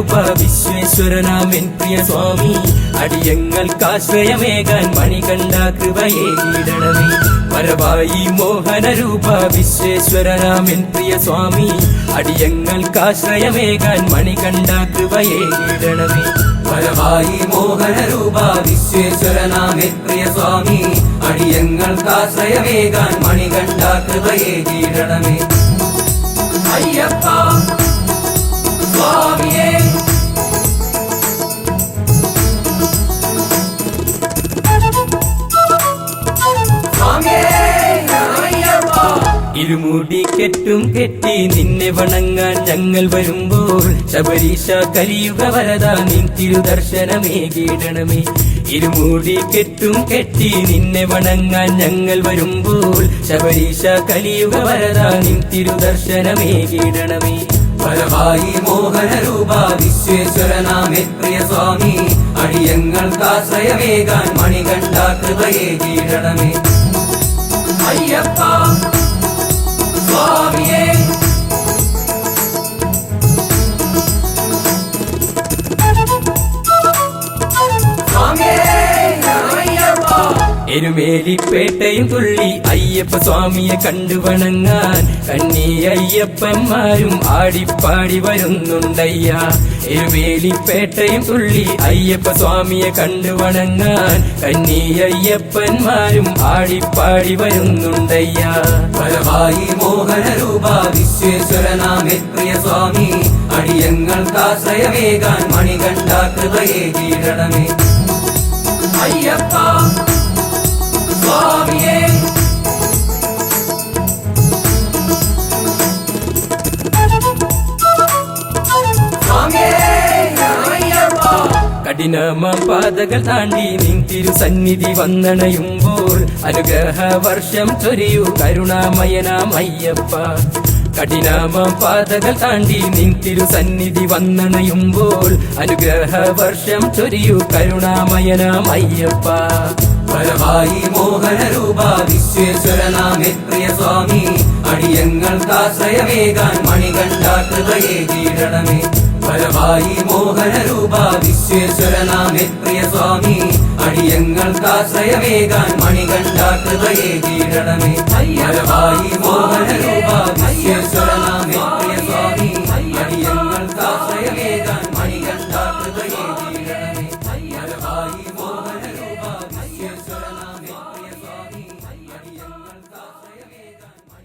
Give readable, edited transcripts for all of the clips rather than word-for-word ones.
മോഹനരൂപ വിശ്വേശ്വരനാമൻ പ്രിയ സ്വാമി അടിയങ്ങൾക്കാശ്രയമേകാൻ മണികണ്ഠ കൃപയേകിടണമേ വരവായി മോഹനരൂപ വിശ്വേശ്വരനാമൻ പ്രിയ സ്വാമി അടിയങ്ങൾക്കാശ്രയമേകാൻ മണികണ്ഠ കൃപയേകിടണമേ വരവായി മോഹനരൂപ വിശ്വേശ്വരനാമൻ പ്രിയ സ്വാമി അടിയങ്ങൾക്കാശ്രയമേകാൻ മണികണ്ഠ കൃപയേകിടണമേ അയ്യപ്പ സ്വാമിയേ ഇരുമുടി കെട്ടും കെട്ടി നിന്നെ വണങ്ങാൻ ഞങ്ങൾ വരുമ്പോൾ ശബരീശ കലിയുഗ വരദ നിൻ തിരുദർശനമേകിടണമേ ഇരുമുടി കെട്ടും കെട്ടി നിന്നെ വണങ്ങാൻ ഞങ്ങൾ വരുമ്പോൾ ശബരീശ കലിയുഗ വരദ നിൻ തിരുദർശനമേകിടണമേ വരവായി മോഹനരൂപ വിശ്വേശ്വരനാമൻ പ്രിയ സ്വാമി അടിയങ്ങൾക്കാശ്രയമേകാൻ മണികണ്ഠ കൃപയേകിടണമേ അയ്യപ്പ സ്വാമിയേ എരുമേലിപ്പേട്ടയും തുള്ളി അയ്യപ്പ സ്വാമിയെ കണ്ടു വണങ്ങാൻ കന്നി അയ്യപ്പന്മാരും ആടിപ്പാടി വരുന്നുണ്ടയ്യ എരുമേലിപ്പേട്ടയും തുള്ളി അയ്യപ്പ സ്വാമിയെ കണ്ടു വണങ്ങാൻ കന്നി അയ്യപ്പന്മാരും ആടിപ്പാടി വരുന്നുണ്ടയ്യ വരവായി മോഹനരൂപ വിശ്വേശ്വരനാമൻ പ്രിയ സ്വാമി അടിയങ്ങൾക്കാശ്രയമേകാൻ മണികണ്ഠ കൃപയേകിടണമേ അയ്യപ്പ സ്വാമിയേ കഠിനമാം പാതകൾ താണ്ടി നിൻ തിരുസന്നിധി വന്നണയുമ്പോൾ അനുഗ്രഹ വർഷം ചൊരിയൂ കരുണാമയനാം അയ്യപ്പ കഠിനമാം പാതകൾ താണ്ടി നിൻ തിരുസന്നിധി വന്നണയുമ്പോൾ അനുഗ്രഹ വർഷം ചൊരിയൂ കരുണാമയനാം അയ്യപ്പ വരവായി മോഹനരൂപ വിശ്വേശ്വരനാമൻ പ്രിയ സ്വാമി അടിയങ്ങൾക്കാശ്രയമേകാൻ മണികണ്ഠ കൃപയേകിടണമേ വരവായി മോഹനരൂപ വിശ്വേശ്വരനാമൻ പ്രിയ സ്വാമി അടിയങ്ങൾക്കാശ്രയമേകാൻ മണികണ്ഠ കൃപയേകിടണമേ വരവായി മോഹനരൂപ വിശ്വേശ്വരനാമൻ പ്രിയ സ്വാമി അടിയങ്ങൾക്കാശ്രയമേകാൻ മണികണ്ഠ കൃപയേകിടണമേ വരവായി മോഹനരൂപ വിശ്വേശ്വരനാമൻ പ്രിയ സ്വാമി അടിയങ്ങൾക്കാശ്രയമേകാൻ മണികണ്ഠ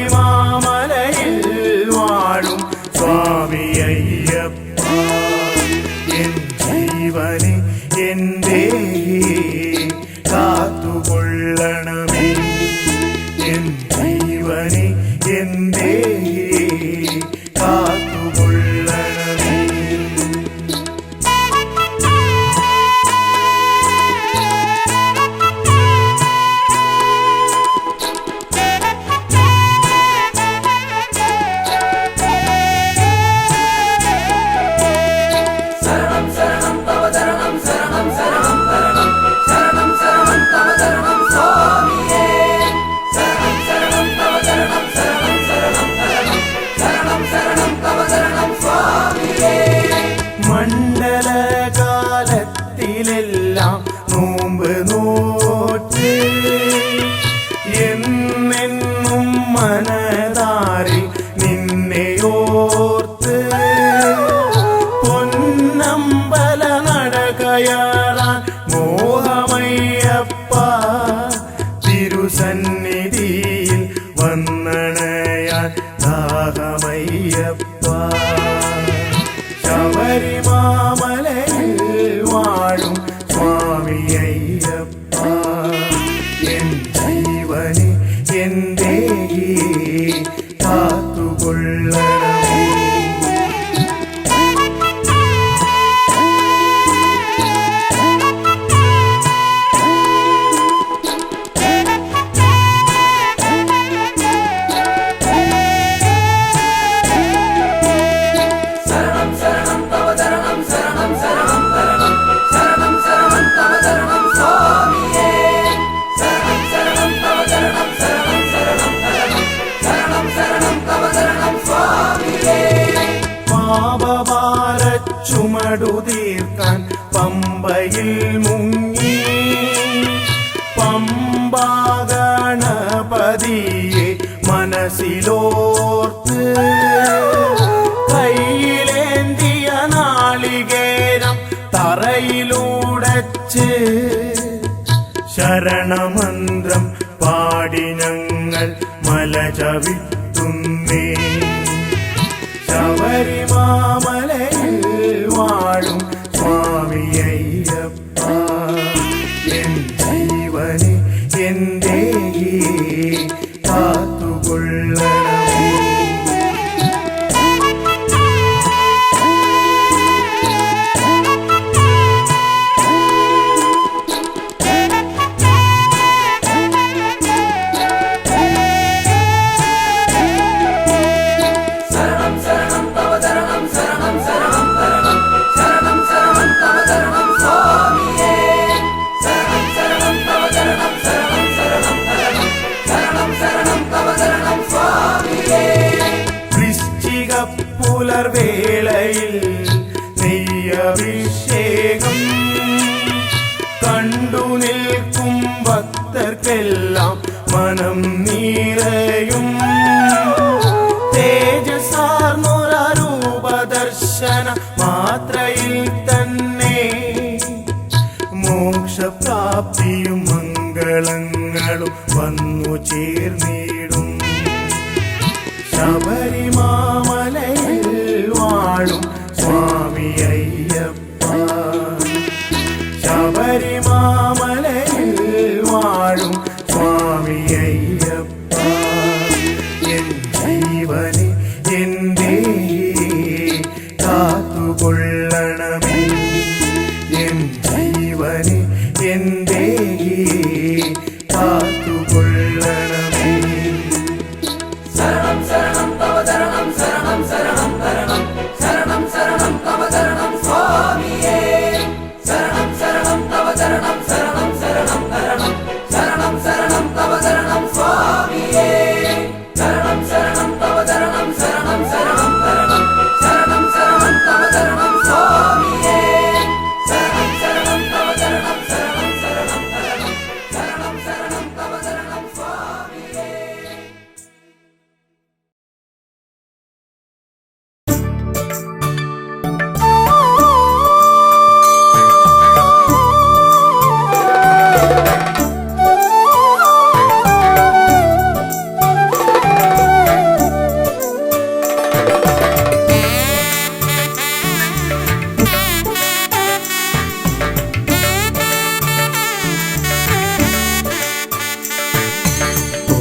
ശബരിമാമലയിൽ വാഴും സ്വാമി അയ്യപ്പ എൻ ജീവനെ എൻ്റെ കാത്തുകൊള്ളണമേ എൻ ജീവനെ എൻ്റെ കാത്തുകൊള്ളണമേ മണ്ഡലകാലത്തിലെല്ലാം നോമ്പ് നോറ്റ് എന്നെന്നും മനതാരിൽ നിന്നെയോർത്ത് പൊന്നമ്പല നടകയറാൻ മോഹമയ്യപ്പ തിരുസന്നിധിയിൽ വന്നണയാൻ ദാഹമയ്യപ്പ ശബരിമാമലയിൽ വാഴും സ്വാമി അയ്യപ്പ എൻ ജീവനെ എൻ്റെ കാത്തുകൊള്ളണമേ മടുതീർക്കാൻ പമ്പയിൽ മുങ്ങി. പമ്പാഗണപതിയെ മനസ്സിലോർത്ത് കയ്യിലേന്തിയ നാളികേരം തറയിലൂടച്ച് ശരണമന്ത്രം പാടി ഞങ്ങൾ മല ചവിട്ടുന്നേ. ശബരിമാമലയിൽ വാഴും സ്വാമിയയ്യപ്പ, എൻ ജീവനെ എന്റെ കാത്തുകൊള്ളണമേ. പുലർവേളയിൽ നെയ്യഭിഷേകം കണ്ടു നിൽക്കും ഭക്തർക്കെല്ലാം മനം നിറയും. തേജസാർന്നൊരൂപദർശന മാത്രയിൽ തന്നെ മോക്ഷപ്രാപ്തിയും മംഗളങ്ങളും വന്നു ചേർന്നിടും. ശബരിമാമലയിൽ വാഴും സ്വാമിയയ്യപ്പ, ശബരിമാമലയിൽ വാഴും സ്വാമിയയ്യപ്പ, എൻ ജീവനെ എന്റെ കാത്തുകൊള്ളണമേ. എൻ ജീവനെ എന്റെ കാത്തുകൊള്ളണമേ. ശരണം ശരണം തവ ശരണം ശരണം ശരണം ശരണം ശരണം ശരണം തവ ശരണം സ്വാമിയേ. ശരണം ശരണം തവ ശരണം ശരണം ശരണം ശരണം ശരണം ശരണം തവ ശരണം സ്വാമിയേ. ശരണം ശരണം തവ ശരണം ശരണം ശരണം ശരണം ശരണം ശരണം തവ ശരണം സ്വാമിയേ. ശരണം ശരണം തവ ശരണം ശരണം ശരണം ശരണം ശരണം ശരണം തവ ശരണം സ്വാമിയേ.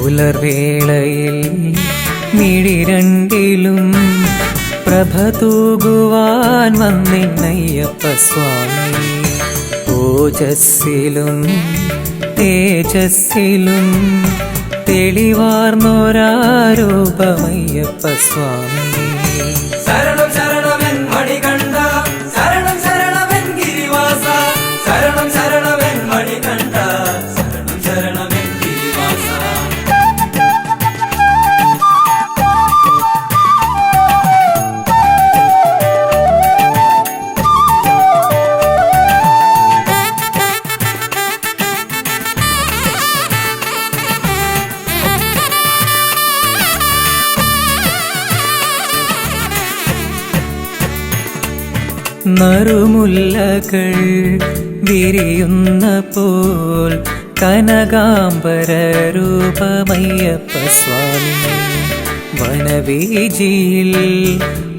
പുലർവേളയിൽ മിഴിരണ്ടിലും പ്രഭ തൂകുവാൻ വന്നിന്നയ്യപ്പ സ്വാമി. ഓജസ്സിലും തേജസ്സിലും തെളിവാർന്നൊരാരൂപമയ്യപ്പ സ്വാമി. ശരണം ശരണമെൻ മണികണ്ഠ, ശരണം ശരണമെൻ ഗിരിവാസ, ശരണം ശരണമെൻ മണികണ്ഠ, ശരണം ശരണമെൻ ഗിരിവാസ. നറുമുല്ലകൾ വിരിയുന്ന പോൽ കനകാംബര രൂപമയ്യപ്പ സ്വാമി. വനവീജിയിൽ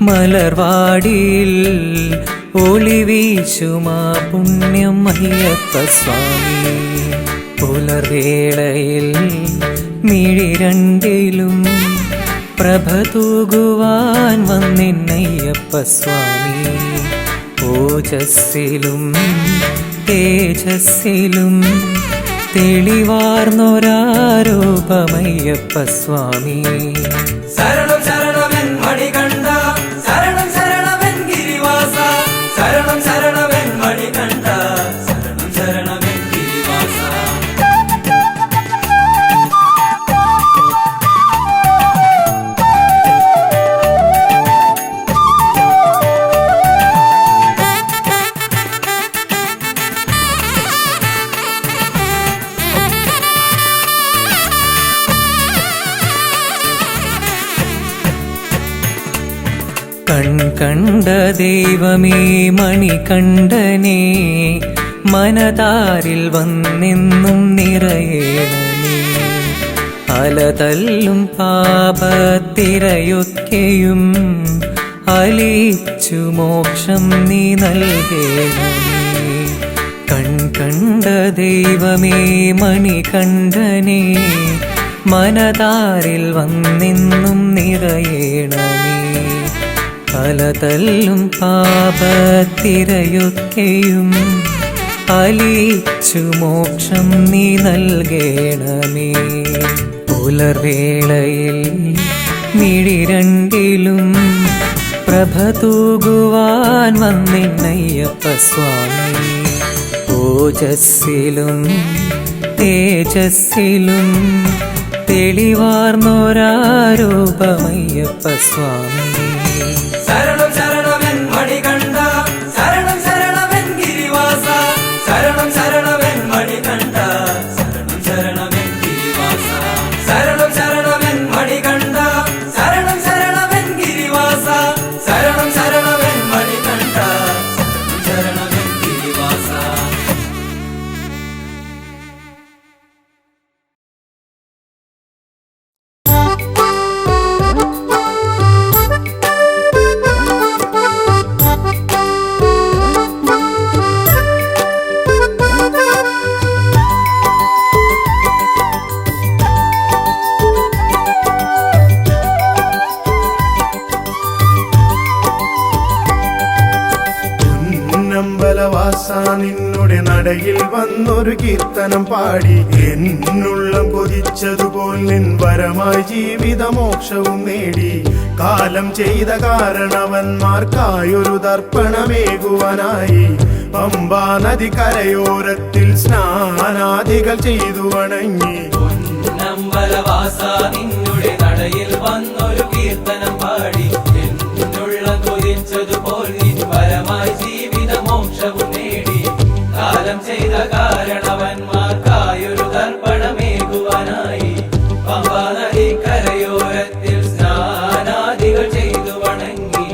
മലർവാടിയിൽ ഒളിവീശുമാ പുണ്യം അയ്യപ്പ സ്വാമി. പുലർവേളയിൽ മിഴിരണ്ടിലും പ്രഭ തൂകുവാൻ വന്നിന്നയ്യപ്പ സ്വാമി. ഓജസ്സിലും തേജസ്സിലും തെളിവാർന്നൊരാരൂപമയ്യപ്പ സ്വാമി. ശരണം ശരണമെൻ മണികണ്ഠ, ശരണം ശരണമെൻ ഗിരിവാസ, ശരണം ശരണമെൻ മണികണ്ഠ, ശരണം ശരണമെൻ ഗിരിവാസ. കണ്ട ദൈവമേ മണികണ്ഠനേ മനതാരിൽ വന്നെന്നും നിറയേണമേ. അലതല്ലും പാപത്തിരയൊക്കെയും അലിച്ചു മോക്ഷം നീ നൽകേണമേ. കണ്ട ദൈവമേ മണികണ്ഠനേ മനതാരിൽ വന്നെന്നും നിറയേണമേ. അലതല്ലും പാപത്തിരയൊക്കെയും അലിച്ചു മോക്ഷം നീ നൽകേണമേ. പുലർവേളയിൽ മിഴി രണ്ടിലും പ്രഭ തൂകുവാൻ വന്നിന്നയ്യപ്പ സ്വാമി. ഓജസ്സിലും തേജസ്സിലും തെളിവാർന്നൊരാരൂപമയ്യപ്പ സ്വാമി. ശരണം ശരണമെൻ മണികണ്ഠ, ശരണം ശരണമെൻ ഗിരിവാസ, ശരണം ശരണമെൻ മണികണ്ഠ, ശരണം ശരണമെൻ ഗിരിവാസ, ശരണം ശരണമെൻ മണികണ്ഠ, ശരണം ശരണമെൻ ഗിരിവാസ, ശരണം ശരണമെൻ മണികണ്ഠ, ശരണമെൻ ഗിരിവാസ. പൊന്നമ്പലവാസ നിന്നുടെ നടയിൽ വന്നൊരു കീർത്തനം പാടി എന്നുള്ളം കൊതിച്ചതുപോൽ നിൻ വരമായി ജീവിതമോക്ഷവും നേടി. കാലം ചെയ്ത കാരണവന്മാർക്കായൊരു തർപ്പണമേകുവാനായി പമ്പാ നദി കരയോരത്തിൽ സ്നാനാദികൾ ചെയ്തു വണങ്ങി. പൊന്നമ്പലവാസ നിന്നുടെ നടയിൽ വന്നൊരു കീർത്തനം പാടി എന്നുള്ളം കൊതിച്ചതുപോൽ നിൻ വരമായി ജീവിതമോക്ഷവും നേടി. കാലം ചെയ്ത കാരണവന്മാർക്കായൊരു തർപ്പണമേകുവാനായി പമ്പാ നദി കരയോരത്തിൽ സ്നാനാദികൾ ചെയ്തു വണങ്ങി.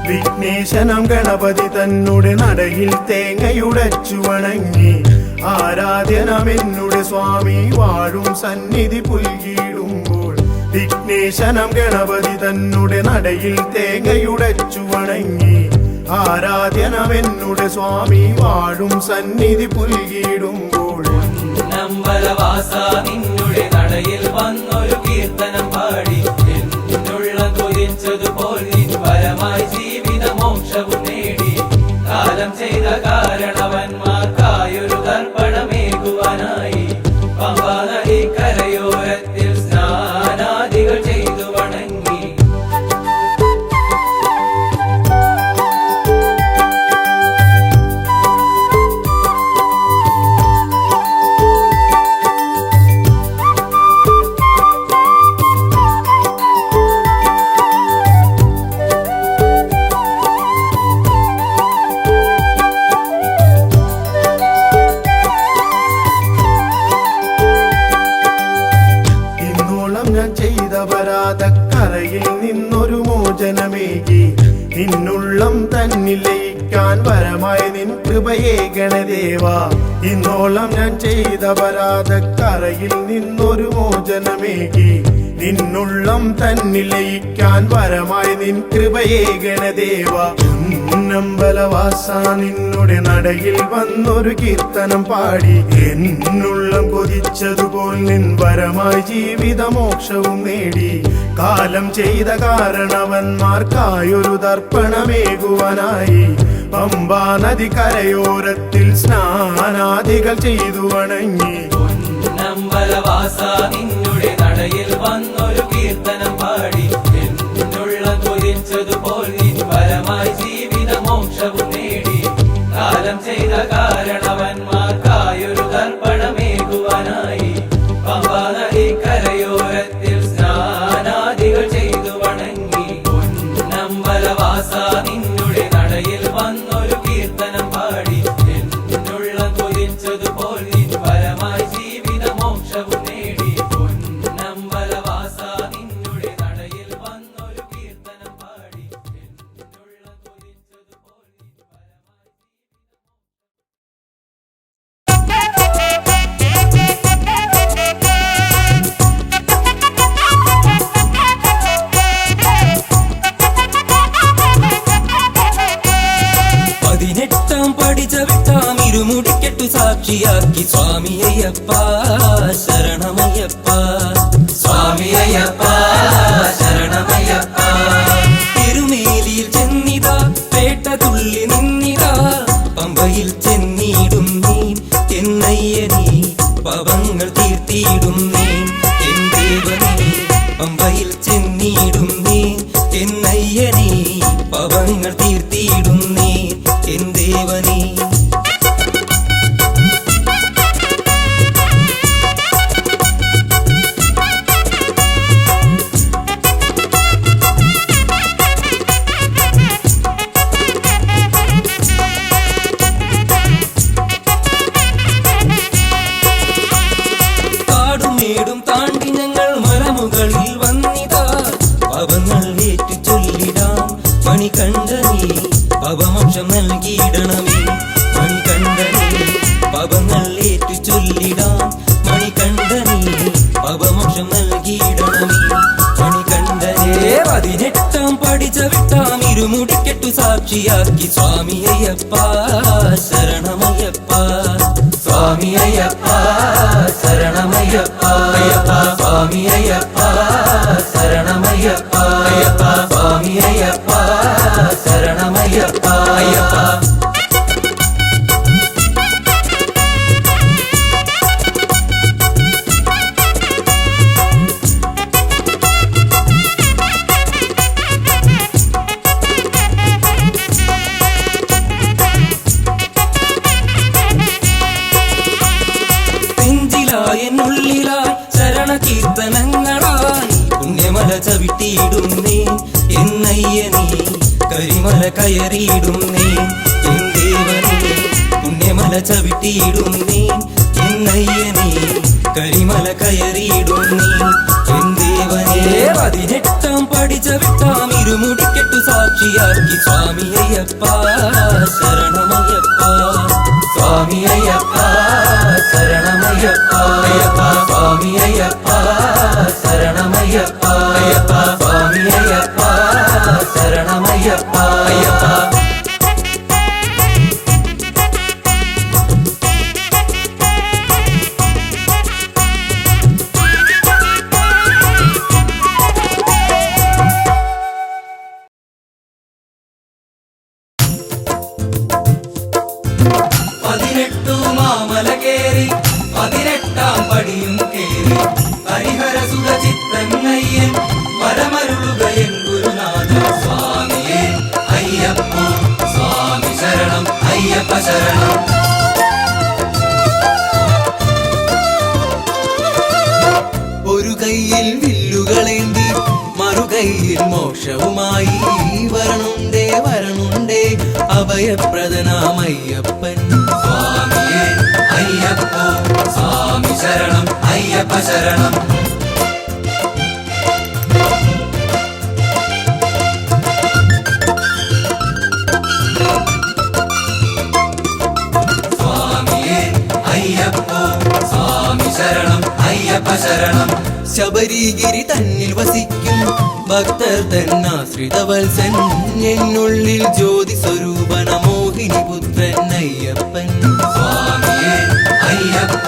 വിഘ്നേശനം ഗണപതി തന്നുടെ നടയിൽ തേങ്ങയുടച്ചു വണങ്ങി. ആരാധ്യനമെന്നുടെ സ്വാമി വാഴും സന്നിധി പുൽകിടുമ്പോൾ വിഘ്നേശനം ഗണപതി തന്നുടെ നടയിൽ തേങ്ങയുടച്ചു വണങ്ങി. ആരാധ്യനമെന്നുടെ സ്വാമി വാഴും സന്നിധി പുൽകിടുമ്പോൾ പൊന്നമ്പലവാസ നിന്നുടെ നടയിൽ വന്നൊരു കീർത്തനം പാടി എന്നുള്ളം കൊതിച്ചതുപോൽ നിൻ വരമായി ജീവിതമോക്ഷവും നേടി. കാലം ചെയ്ത കാരണവന്മാർക്കായൊരു തർപ്പണമേകുവാനായി പമ്പാ നദി കരയോരത്തിൽ സ്നാനാദികൾ ചെയ്തു വണങ്ങി. ഞാൻ ചെയ്ത പരാതക്കരയിൽ നിന്നൊരു മോചനമേകി. നിന്നുള്ളം തന്നിൽ ലയിക്കാൻ വരമായി നിൻ കൃപയേ ഗണദേവ. ഇന്നോളം ഞാൻ ചെയ്ത പരാതക്കരയിൽ നിന്നൊരു മോചനമേകി. നിന്നുള്ളം തന്നിൽ ലയിക്കാൻ വരമായി നിൻ കൃപയേ ഗണദേവ. പൊന്നമ്പലവാസ നിന്നുടെ നടയിൽ വന്നൊരു കീർത്തനം പാടി എന്നുള്ളം കൊതിച്ചതുപോൽ നിൻ വരമായി ജീവിതമോക്ഷവും നേടി. കാലം ചെയ്ത കാരണവന്മാർക്കായൊരു തർപ്പണമേകുവാനായി പമ്പാ നദി കരയോരത്തിൽ സ്നാനാദികൾ ചെയ്തു വണങ്ങി. പൊന്നമ്പലവാസ നിന്നുടെ നടയിൽ വന്നൊരു കീർത്തനം പാടി എന്നുള്ളം കൊതിച്ചതുപോൽ നിൻ വരമായി ജീവിതമോക്ഷവും നേടി. കാലം ചെയ്ത കാരണവന്മാർക്കായൊരു തർപ്പണമേകുവാനായി പമ്പാ നദി കരയോരത്തിൽ സ്നാനാദികൾ ചെയ്തു വണങ്ങി പൊന്നമ്പലവാസ നിന്നുടെ നടയിൽ വന്നൊരു കീർത്തനം പാടി എന്നുള്ള കൊതിച്ചതുപോൽ നിൻ പരമായി ജീവിത മോക്ഷവും നേടി പൊന്നമ്പലവാസ നിന്നുടെ നടയിൽ വന്നൊരു കീർത്തനം പാടി എന്നുള്ള കൊതിച്ചതുപോൽ നിൻ പരമായി പതിനെട്ടാം പഠിച്ച വിട്ടാം ഇരുമുടിക്കെട്ടു സാക്ഷിയാക്കി സ്വാമി അയ്യപ്പ ശരണമയ്യപ്പ സ്വാമി അയ്യപ്പ ശരണമയ്യപ്പ തിരുമേലിയിൽ ചെന്നിതാ പേട്ട തുള്ളി നിന്നിതാ പമ്പയിൽ ചെന്നിടും നീ എന്നയ്യനീ പവങ്ങൾ തീർത്തിയിടും നീ എൻ ദേവനീ പമ്പയിൽ ചെന്നിടും നീ എന്നയ്യനീ പവങ്ങൾ തീർത്തിയിടും നീ എൻ ദേവനീ കാടുമേടും താണ്ടി ഞങ്ങൾ മലമുകളിൽ വന്നിതാ പവങ്ങൾ ഏറ്റു ചൊല്ലിടാം മണികണ്ഠനീ പവമോക്ഷം നൽകിയിടണമേ മണികണ്ഠനീ പവങ്ങൾ ഏറ്റു ചൊല്ലിടാം മണികണ്ഠനീ പവമോക്ഷം നൽകിയിടണമേ മണികണ്ഠനേ 18 പഠിച്ച വിട്ടാം ഇരുമുടിക്കെട്ടു സാക്ഷിയാക്കി സ്വാമി അയ്യപ്പ ശരണമയ്യപ്പ സ്വാമി അയ്യപ്പ ശരണമയ്യപ്പ അയ്യപ്പ സ്വാമി അയ്യപ്പ ശരണമയ്യപ്പ അയ്യപ്പ സ്വാമി അയ്യപ്പ ശരണമയ്യപ്പ അയ്യപ്പ എന്നുള്ളിലായി ശരണകീർത്തനങ്ങളായി പുണ്യമല ചവിട്ടിയിടുന്നേ എന്നയ്യനീ കരിമല കയറിയിടുന്നേ എൻ ദേവനീ പുണ്യമല ചവിട്ടിയിടുന്നേ എന്നയ്യനീ കരിമല കയറിയിടുന്നേ എൻ ദേവനേ 18 പഠിച്ച വിട്ടാം ഇരുമുടിക്കെട്ടു സാക്ഷിയാക്കി സ്വാമി അയ്യപ്പ ശരണമയ്യപ്പ സ്വാമി അയ്യപ്പ ശരണമയ്യപ്പ അയ്യപ്പ സ്വാമി അയ്യപ്പ ശരണമയ്യപ്പ അയ്യപ്പ സ്വാമി അയ്യപ്പ ശരണമയ്യപ്പ അയ്യപ്പ മാമല കേറി 18 പടിയും കേറി ഹരിഹരസുര ചിത്തങ്ങയ്യൻ വരമരുളുകയൻ ഗുരുനാഥ സ്വാമിയേ അയ്യപ്പ സ്വാമി ശരണം അയ്യപ്പ ശരണം ഒരു കയ്യിൽ വില്ലുകളേന്തി മറുകൈയിൽ മോക്ഷവുമായി വരണുണ്ടേ വരണുണ്ടേ അഭയപ്രദനാമയ്യപ്പൻ സ്വാമിയേ അയ്യപ്പ സ്വാമി ശരണം അയ്യപ്പ ശരണം സ്വാമിയേ അയ്യപ്പ സ്വാമി ശരണം അയ്യപ്പ ശരണം ശബരിഗിരി തന്നിൽ വസിക്കും ഭക്തർ തന്നാശ്രിതവത്സൻ എന്നുള്ളിൽ ജ്യോതി സ്വരൂപന മോഹിനി പുത്രൻ അയ്യപ്പൻ സ്വാമിയേ അയ്യപ്പ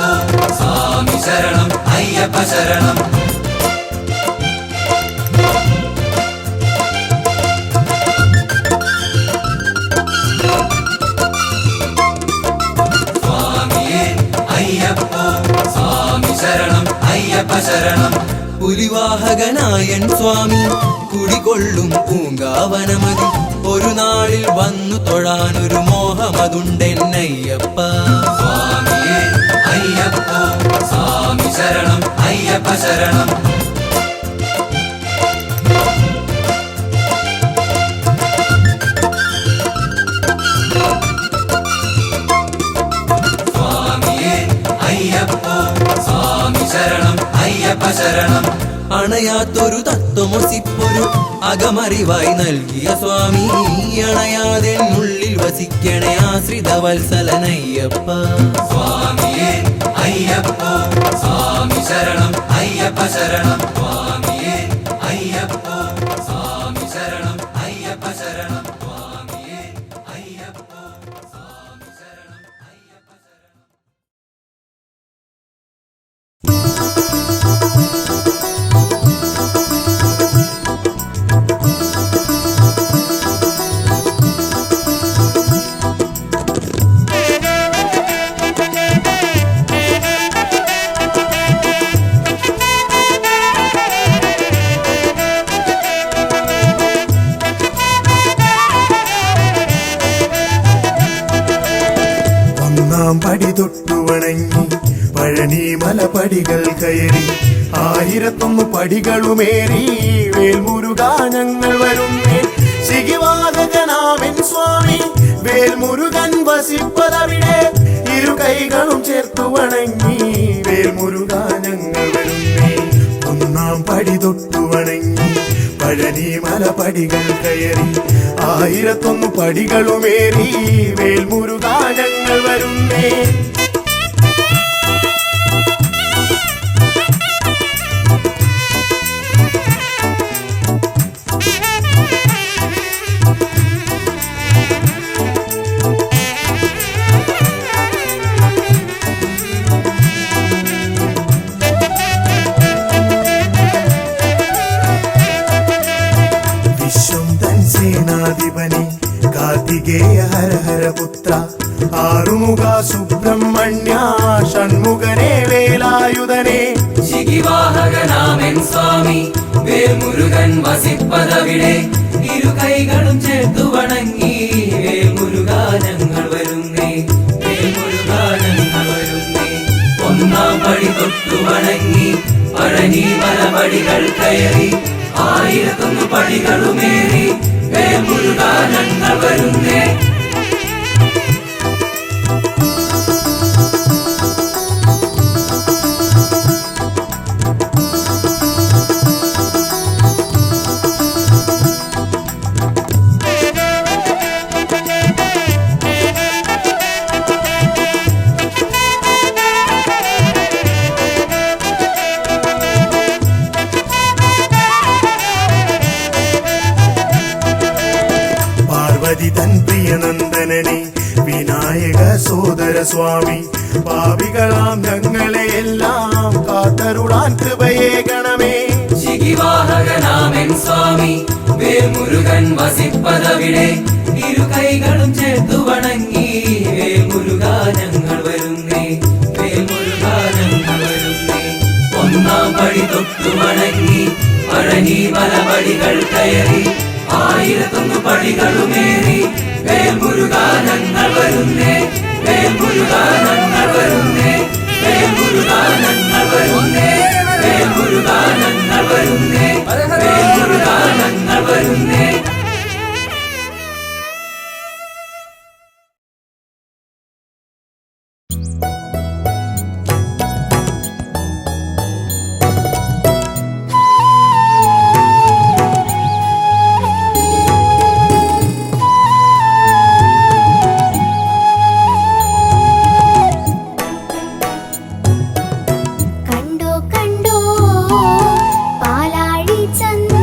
സ്വാമി ശരണം അയ്യപ്പ ശരണം സ്വാമിയേ അയ്യപ്പ സ്വാമി ശരണം അയ്യപ്പ ശരണം പുലിവാഹകനായൻ സ്വാമി കുടികൊള്ളും പൂങ്കാവനമതി ഒരു നാളിൽ വന്നു തൊഴാനൊരു മോഹമതുണ്ടെന്നയ്യപ്പ. സ്വാമിയേ അയ്യപ്പോ സ്വാമി ശരണം അയ്യപ്പ ശരണം. സ്വാമിയേ അയ്യപ്പോ സ്വാമി ശരണം അയ്യപ്പ ശരണം. അണയാത്തൊരു തത്വമൊസിപ്പൊരു അകമറിവായി നൽകിയ സ്വാമി, അണയാതെ ഉള്ളിൽ വസിക്കണേ ആശ്രിത വത്സലനയ്യപ്പ. സ്വാമിയേ അയ്യപ്പോ സ്വാമി ശരണം അയ്യപ്പ ശരണം. സ്വാമിയേ അയ്യപ്പോ സ്വാമി ശരണം അയ്യപ്പ ശരണം. സ്വാമിയേ അയ്യപ്പോ സ്വാമി ശരണം അയ്യപ്പ ശരണം. ഒന്നാം പടി തൊട്ടു വണങ്ങി പഴനി മലപടികൾ കയറി 1001 പടികളുമേറി വേൽമുരുകാ ഞങ്ങൾ വരുന്നേ. ശിഖിവാഹകനാമൻ സ്വാമി വേൽമുരുകൻ വസിപ്പതവിടെ, ഇരു കൈകളും ചേർത്തു വണങ്ങി വേൽമുരുകാ ഞങ്ങൾ വരുന്നേ. ഒന്നാം പടി തൊട്ടു വണങ്ങി പഴനി മലപടികൾ കയറി 1001 പടികളുമേറി വേൽമുരുകാ ഞങ്ങൾ വരുന്നേ. വിശ്വം തൻ സേനാധിപനി കാർത്തികേയ ഹര ഹര പുത്ര, ആറുമുഖ സുബ്രഹ്മണ്യ ഷൺമുഖനെ വേലായുധനെ. ശിഖിവാഹകനാമൻ സ്വാമി വേൽമുരുകൻ വസിപ്പതവിടെ, ഇരു കൈകളും ചേർത്തു വണങ്ങി വേൽമുരുകാ ഞങ്ങൾ വരുന്നേ. വേൽമുരുകാ ഞങ്ങൾ വരുന്നേ. ഒന്നാം പടി തൊട്ടു വണങ്ങി പഴനി മലപടികൾ കയറി 1001 പടികളുമേറി വേൽമുരുകാ ഞങ്ങൾ വരുന്നേ. പാർവതി തൻ പ്രിയനന്ദനനെ വിനായക സോദര സ്വാമി, പാപികളാം ഞങ്ങളെ എല്ലാം കാത്തരുളാൻ കൃപയേകണമേ. ശിഖിവാഹകനാമൻ സ്വാമി വേൽമുരുകൻ വസിപ്പതവിടെ, ഇരു കൈകളും ചേർത്തു വണങ്ങി വേൽമുരുകാ ഞങ്ങൾ വരുന്നേ. വേൽമുരുകാ ഞങ്ങൾ വരുന്നേ. ഒന്നാം പടി തൊട്ടു വണങ്ങി പഴനി മലപടികൾ കയറി 1001 പടികളുമേറി വേൽമുരുകാ ഞങ്ങൾ വരുന്നേ. വേൽമുരുകാ ഞങ്ങൾ വരുന്നേ. വേൽമുരുകാ ഞങ്ങൾ വരുന്നേ. വേൽമുരുകാ ഞങ്ങൾ വരുന്നേ. വേൽമുരുകാ ഞങ്ങൾ വരുന്നേ. കണ്ടോ കണ്ടോ പാലാഴി ചന്ദ്ര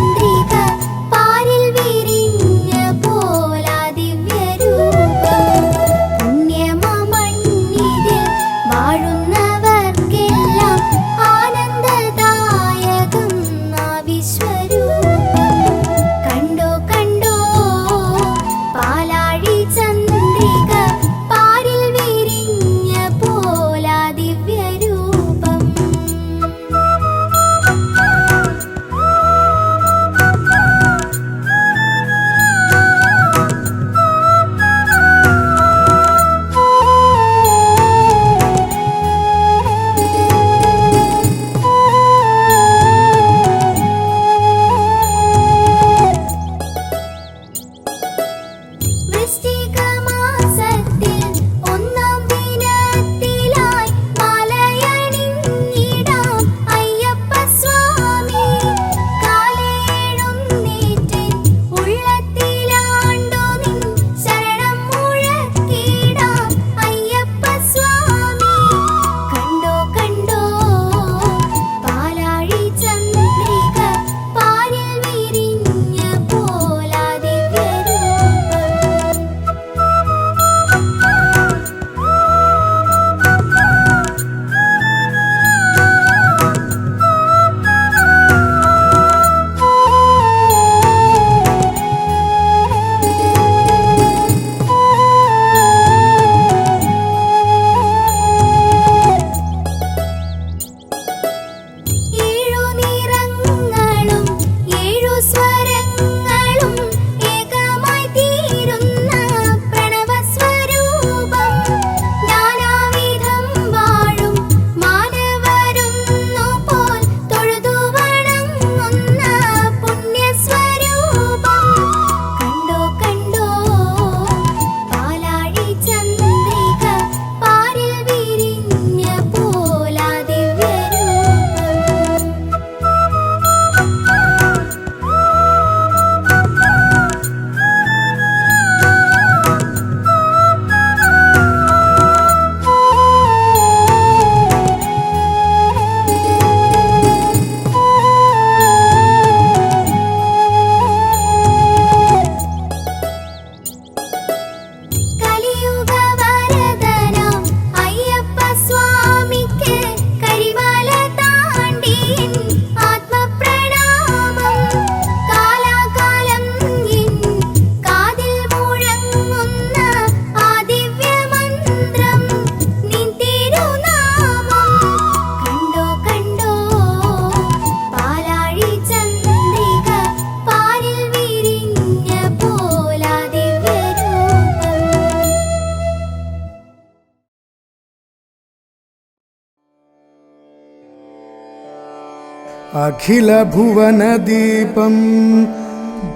അഖിലഭുവനദീപം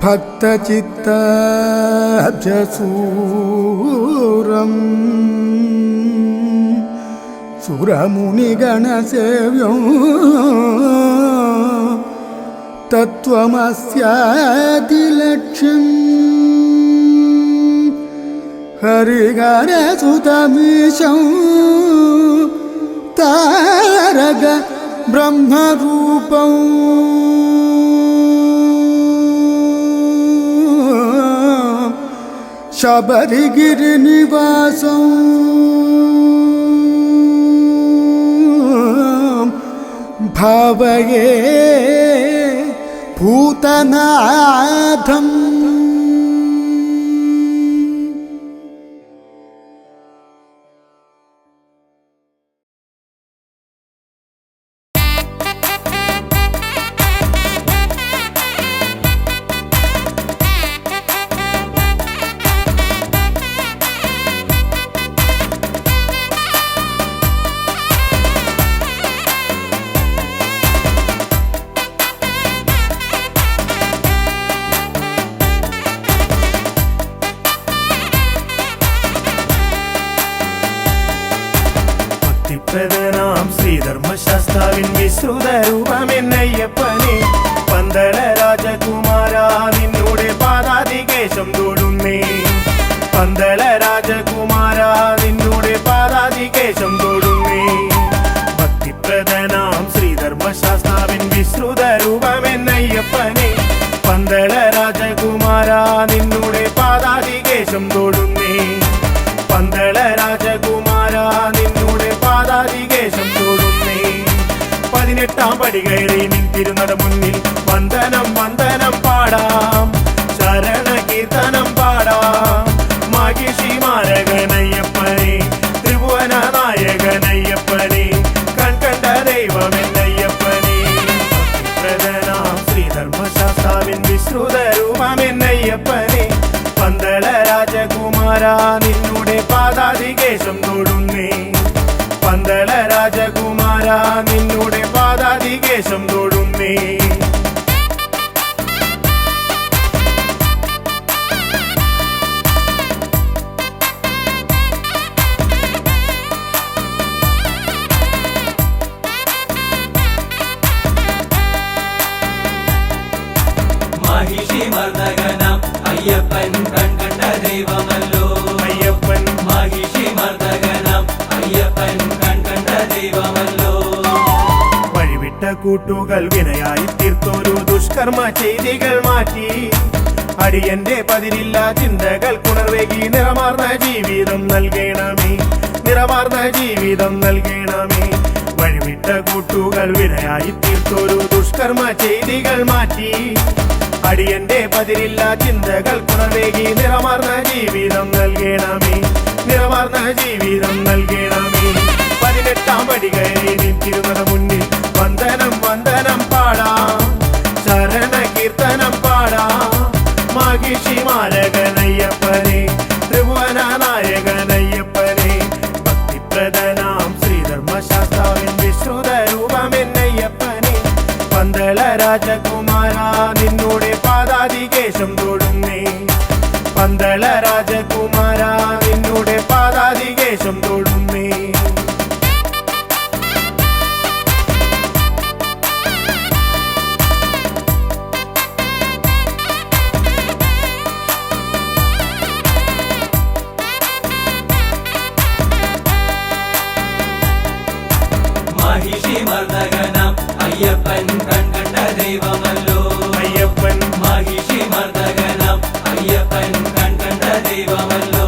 ഭക്തചിത്താബ്ജസൂരം സുരമുനിഗണസേവ്യം തത്വമസ്യാദിലക്ഷ്യം ഹരിഹരസുതമീശം താരക ബ്രഹ്മരൂപം ശബരിഗിരിനിവാസം ഭാവയേ ഭൂതനാഥം. ഭക്തിപ്രദനാം ശ്രീധർമ്മശാസ്താവിൻ വിശ്രുത രൂപമെന്നയ്യപ്പനെ പന്തള രാജകുമാര നിന്നോടെ പാദാതികേശം തൊടുന്നേ. പന്തള രാജകുമാര നിന്നോടെ പാദാതികേശം തൊടുന്നേ. ഭക്തിപ്രദനാം ശ്രീധർമ്മശാസ്താവിൻ വിശ്രുത രൂപമെന്നയ്യപ്പനെ പന്തള രാജകുമാര നിന്നോടെ പാദാതികേശം തൊടുന്നേ. പന്തള രാജകുമാര നിന്നോടെ പാദാതികേശം തൊടുന്നേ. 18 പടി കയറി നിന്തിരുന്നട മുന്നിൽ വന്ദനം വന്ദനം പാടാം, ശരണ കീർത്തനം പാടാം. മഹിഷി മാരകനയ്യപ്പനെ, ത്രിഭുവന നായകനയ്യപ്പനെ, കൺകണ്ട ദൈവമെന്നയ്യപ്പനെ. പ്രധാനാം ശ്രീധർമ്മശാസ്താവിൻ വിശ്രുത രൂപമെന്നയ്യപ്പനെ പന്തള രാജകുമാര നിന്നോടെ പാദാതികേശം തൊടുന്നേ. പന്തള രാജകുമാര നിന്നോടെ പാദാതികേശം തൊടുന്നേ. മഹിഷി മർദ്ദകനാം അയ്യപ്പൻ കൺകണ്ട ദൈവമല്ലോ. അയ്യപ്പൻ മഹിഷി മർദ്ദകനാം അയ്യപ്പൻ കൺകണ്ട ദൈവമല്ലോ. വഴിവിട്ട കൂട്ടുകൾ വിനയായി തീർത്തൊരു ദുഷ്കർമ്മ ചെയ്തികൾ മാറ്റി അടിയന്റെ പതിരില്ല ചിന്തകൾ കുണർവേകി നിറമാർന്ന ജീവിതം നൽകണമേ, നിറമാർന്ന ജീവിതം നൽകണമേ. വഴിവിട്ട കൂട്ടുകൾ വിനയായി തീർത്തൊരു ദുഷ്കർമ്മ ചെയ്തികൾ മാറ്റി അടിയന്റെ പതിരില്ല ചിന്തകൾ കുണർവേകി നിറമാർന്ന ജീവിതം നൽകണമേ, നിറമാർന്ന ജീവിതം നൽകണമേ. 18 പടി കയറി നിന്തിരുന്നട മുന്നിൽ വന്ദനം വന്ദനം പാടാം, ശരണ കീർത്തനം പാടാം. മഹിഷി മാരകനയ്യപ്പനെ, ത്രിഭുവന നായകനയ്യപ്പനെ. ഭക്തിപ്രദനാം ശ്രീധർമ്മശാസ്താവിൻ വിശ്രുത രൂപമെന്നയ്യപ്പനെ പന്തള രാജകുമാര നിന്നോടെ പാദാതികേശം തൊടുന്നേ. പന്തള രാജകുമാര നിന്നോടെ പാദാതികേശം തൊടുന്നേ. മഹിഷി മർദ്ദകനാം അയ്യപ്പൻ കൺകണ്ട ദൈവമല്ലോ. അയ്യപ്പൻ മഹിഷി മർദ്ദകനാം അയ്യപ്പൻ കൺകണ്ട ദൈവമല്ലോ.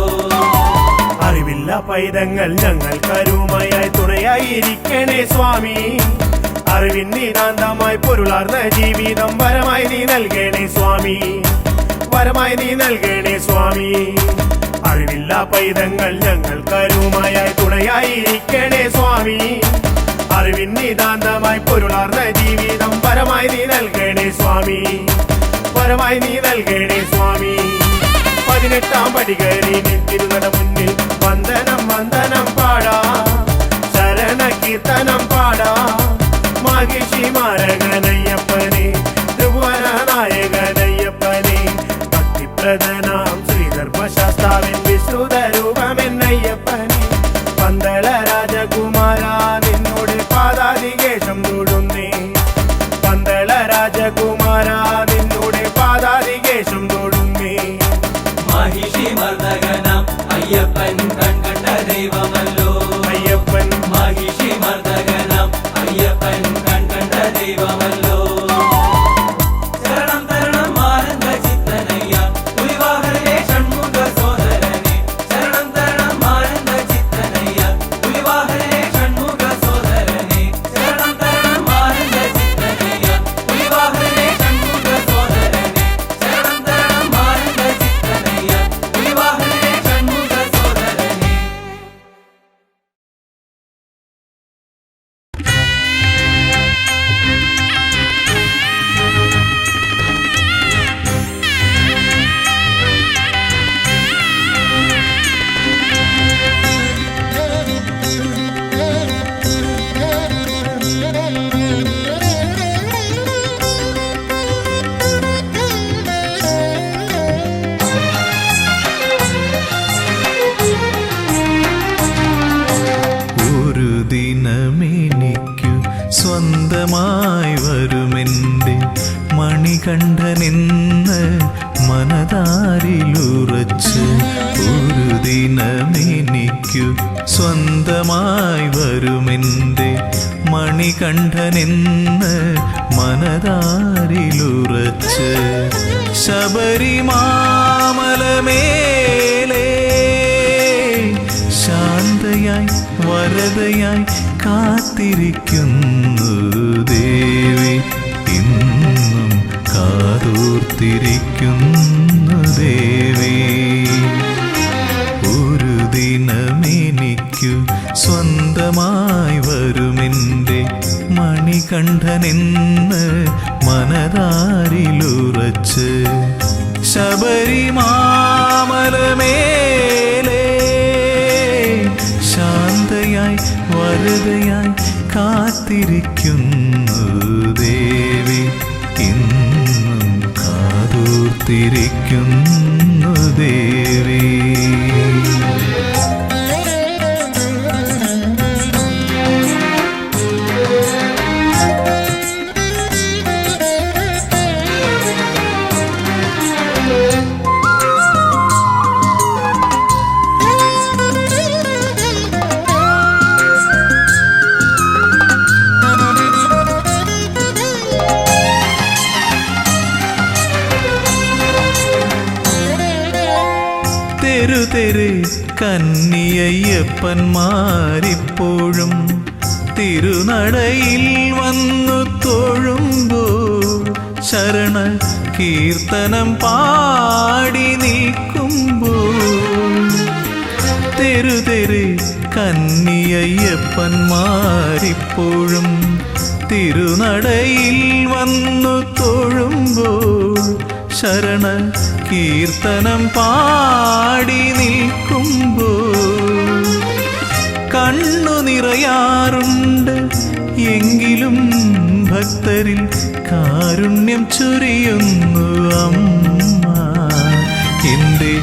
അറിവില്ല പൈതങ്ങൾ ഞങ്ങൾക്കരുമയായി തുണയായിരിക്കണേ സ്വാമി. അറിവിൻ നിതാന്തമായി പൊരുളാർന്ന ജീവിതം വരമായി നീ നൽകണേ സ്വാമി, വരമായി നീ നൽകണേ സ്വാമി. അറിവില്ല പൈതങ്ങൾ ഞങ്ങൾക്കരുമയായി തുണയായിരിക്കണേ സ്വാമി. അറിവിൻ നിതാന്തമായി പൊരുളാർന്ന ജീവിതം വരമായി നീ നൽകണേ സ്വാമി, വരമായി നീ നൽകണേ സ്വാമി. 18 പടി കയറി നിന്തിരുന്നട മുന്നിൽ വന്ദനം വന്ദനം പാടാം, ശരണ കീർത്തനം പാടാം. മഹിഷി മാരകനയ്യ വരദനാം ശ്രീധർമ്മശാസ്താവിൻ വിശ്രുത രൂപമെന്നയ്യപ്പനെ പന്തള രാജകുമാര നിന്നോട് പാദാതികേശം തൊടുന്നേ പന്തള രാജകുമാര നിന്നോട് പാദാതികേശം തൊടുന്നേ മഹിഷി മർദ്ദകനാം അയ്യപ്പൻ കൺകണ്ട ദൈവമല്ലോ അയ്യപ്പൻ മഹിഷി മർദ്ദകനാം അയ്യപ്പൻ കൺകണ്ട ദൈവമല്ലോ ശരണം തരണം ആനന്ദ ചിത്തനയ്യ പുലിവാഹനേ ഷൺമുഖ സോദരനെ ശരണം തരണം ആനന്ദ ചിത്തനയ്യ പുലിവാഹനേ ഷൺമുഖ സോദരനെ ശരണം തരണം ആനന്ദ ചിത്തനയ്യ പുലിവാഹനേ ഷൺമുഖ സോദരനെ ശരണം തരണം ആനന്ദ ചിത്തനയ്യ പുലിവാഹനേ ഷൺമുഖ സോദരനെ ഒരു ദിനമെനിക്കു സ്വന്തമായി വരുമെൻ്റെ മണികണ്ഠനെന്ന് മനതാരിലുറച്ച് ഒരു ദിനമെനിക്കു സ്വന്തമായി വരുമെൻ്റെ മണികണ്ഠനെന്ന് മനതാരിലുറച്ച് ശബരിമാമലമേലേ ശാന്തയായി വരദയായി കാത്തിരിക്കുന്നു ദേവി ഇന്നും കാതോർത്തിരിക്കുന്നു ദേവി ഒരു ദിനമെനിക്കു സ്വന്തമായി വരുമെൻ്റെ മണികണ്ഠനെന്ന് മനതാരിലുറച്ച് ശബരിമാമലമേലേ ശാന്തയായി വരദയായി കാത്തിരിക്കുന്നു ദേവി ഇന്നും കാതോർത്തിരിക്കുന്നു ദേവി തെരുതെരെ കന്നിയയ്യപ്പന്മാരിപ്പോഴും തിരുനടയിൽ വന്നു തൊഴുമ്പോൾ ശരണ കീർത്തനം പാടി നിൽക്കുമ്പോൾ തെരുതെരെ കന്നിയയ്യപ്പന്മാരിപ്പോഴും തിരുനടയിൽ വന്നു തൊഴുമ്പോൾ ശരണ കീർത്തനം പാടി നിൽക്കുമ്പോൾ കണ്ണു നിറയാറുണ്ട് എങ്കിലും ഭക്തരിൽ കാരുണ്യം ചൊരിയുന്നു അമ്മ എൻ്റെ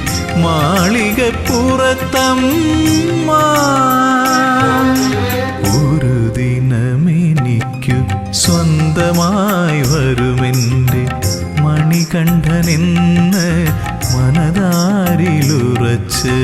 മാളികപ്പുറത്തമ്മ ഒരു ദിനമെനിക്കു സ്വന്തമായി വരുമെൻ്റെ മണികണ്ഠനെന്ന് മനതാരിലുറച്ച്